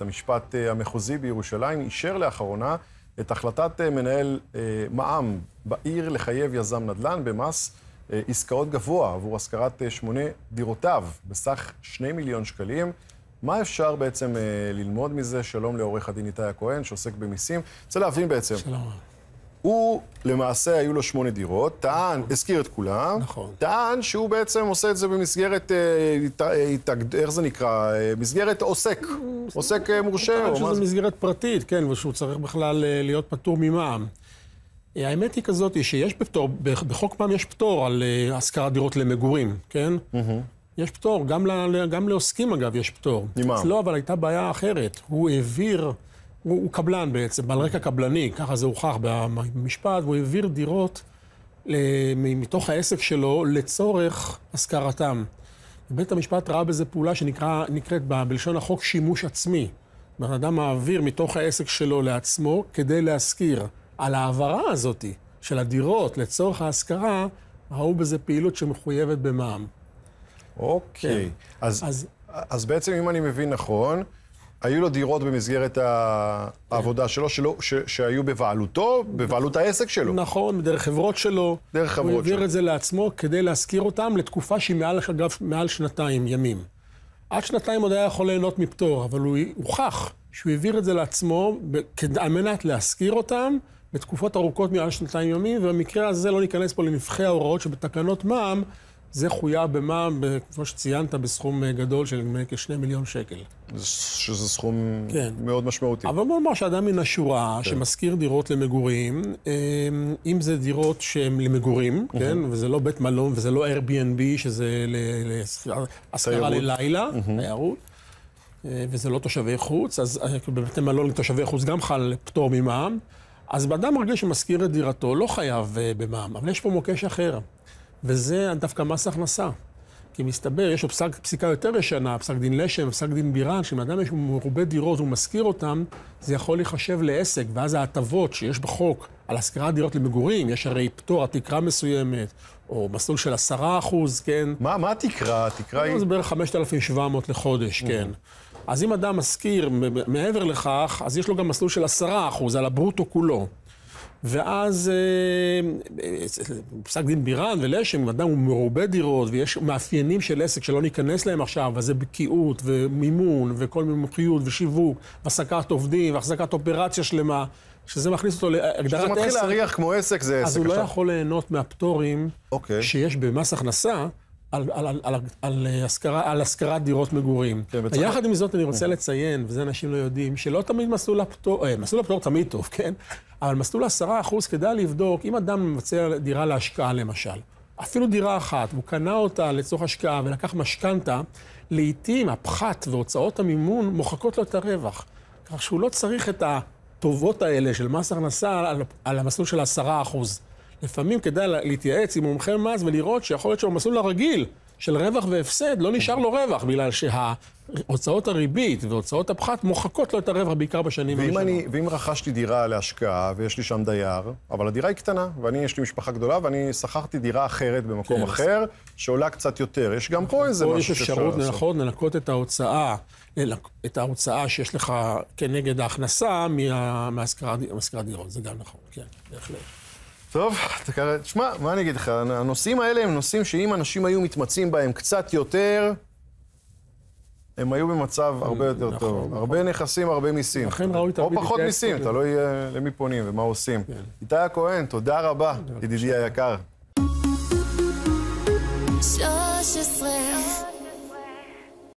בית המשפט המחוזי בירושלים אישר לאחרונה את החלטת מנהל מע"מ בעיר לחייב יזם נדל"ן במס עסקאות גבוה עבור השכרת 8 דירותיו בסך 2 מיליון שקלים. מה אפשר בעצם ללמוד מזה? שלום לעורך הדין איתי הכהן, שעוסק במיסים. רוצה להבין בעצם. שלום. הוא, למעשה, היו לו 8 דירות, טען, הזכיר את כולם, נכון. טען שהוא בעצם עושה את זה במסגרת, איך זה נקרא? מסגרת עוסק, עוסק מורשה. טען שזו מסגרת פרטית, כן, ושהוא צריך בכלל להיות פטור ממע"מ. האמת היא כזאת, שיש בפטור, בחוק מע"מ יש פטור על השכרת דירות למגורים, כן? יש פטור, גם לעוסקים אגב יש פטור. ממע"מ. לא, אבל הייתה בעיה אחרת. הוא העביר, הוא קבלן בעצם, על רקע קבלני, ככה זה הוכח במשפט, והוא העביר דירות מתוך העסק שלו לצורך השכרתם. בית המשפט ראה בזה פעולה שנקראת בלשון החוק שימוש עצמי. בן אדם מעביר מתוך העסק שלו לעצמו כדי להשכיר. על העברה הזאת של הדירות לצורך ההשכרה, ראו בזה פעילות שמחויבת במע"מ. אוקיי. אז בעצם, אם אני מבין נכון, היו לו דירות במסגרת העבודה שלו, שהיו בבעלותו, בבעלות העסק שלו. נכון, דרך חברות שלו. דרך חברות שלו. הוא העביר את זה לעצמו כדי להשכיר אותם לתקופה שהיא מעל 2 ימים. עד 2 עוד היה יכול ליהנות מפטור, אבל הוא הוכח שהוא העביר את זה לעצמו על מנת להשכיר אותם בתקופות ארוכות מעל 2 ימים, ובמקרה הזה לא ניכנס פה לנבחי ההוראות שבתקנות מע"מ, זה חויב במע"מ, כמו שציינת, בסכום גדול של כ2 מיליון שקל. שזה סכום מאוד משמעותי. אבל בוא נאמר שאדם מן השורה שמשכיר דירות למגורים, אם זה דירות שהן למגורים, כן? וזה לא בית מלון וזה לא Airbnb, שזה השכרה ללילה, תיירות, וזה לא תושבי חוץ, אז בבתי מלון לתושבי חוץ גם חל פטור ממע"מ, אז באדם מרגיש שמשכיר את דירתו לא חייב במע"מ, אבל יש פה מוקש אחר. וזה דווקא מס הכנסה. כי מסתבר, יש לו פסיקה יותר ישנה, פסק דין לשם, פסק דין בירן, שאם אדם יש מרובה דירות והוא משכיר אותם, זה יכול להיחשב לעסק, ואז ההטבות שיש בחוק על השכרת דירות למגורים, יש הרי פטור, התקרה מסוימת, או מסלול של 10%, כן? מה התקרה? התקרה היא... זה בערך 5,700 לחודש, כן. אז אם אדם משכיר מעבר לכך, אז יש לו גם מסלול של 10% על הברוטו כולו. ואז פסק דין בירן ולשם, אדם הוא מרובה דירות, ויש מאפיינים של עסק שלא ניכנס להם עכשיו, אז זה בקיאות ומימון וכל מיני מומחיות ושיווק, והעסקת עובדים והחזקת אופרציה שלמה, שזה מכניס אותו להגדרת עסק. שזה מתחיל להריח כמו עסק, זה עסק. אז הוא לא יכול ליהנות מהפטורים שיש במס הכנסה, על השכרת דירות מגורים. יחד עם זאת אני רוצה לציין, וזה אנשים לא יודעים, שלא תמיד מסלול הפטור תמיד טוב, כן? אבל מסלול 10% כדאי לבדוק, אם אדם מבצע דירה להשקעה למשל, אפילו דירה אחת, והוא קנה אותה לצורך השקעה ולקח משכנתה, לעתים הפחת והוצאות המימון מוחקות לו את הרווח. כך שהוא לא צריך את הטובות האלה של מס הכנסה על המסלול של 10%. לפעמים כדאי להתייעץ עם מומחי מס ולראות שיכול להיות שבמסלול הרגיל של רווח והפסד לא נשאר לו רווח, בגלל שהוצאות הריבית והוצאות הפחת מוחקות לו את הרווח בעיקר בשנים הראשונות. ואם רכשתי דירה להשקעה ויש לי שם דייר, אבל הדירה היא קטנה, יש לי משפחה גדולה ואני שכרתי דירה אחרת במקום אחר, שעולה קצת יותר. יש גם פה איזה משהו שאפשר לעשות. יש אפשרות לנקות את ההוצאה שיש לך כנגד ההכנסה מהשכרת דירות. זה גם נכון, כן, בהחלט. טוב, תשמע, מה אני אגיד לך? הנושאים האלה הם נושאים שאם אנשים היו מתמצאים בהם קצת יותר, הם היו במצב הרבה יותר טוב. הרבה נכסים, הרבה מיסים. או פחות מיסים, תלוי למי פונים ומה עושים. איתי הכהן, תודה רבה, ידידי היקר.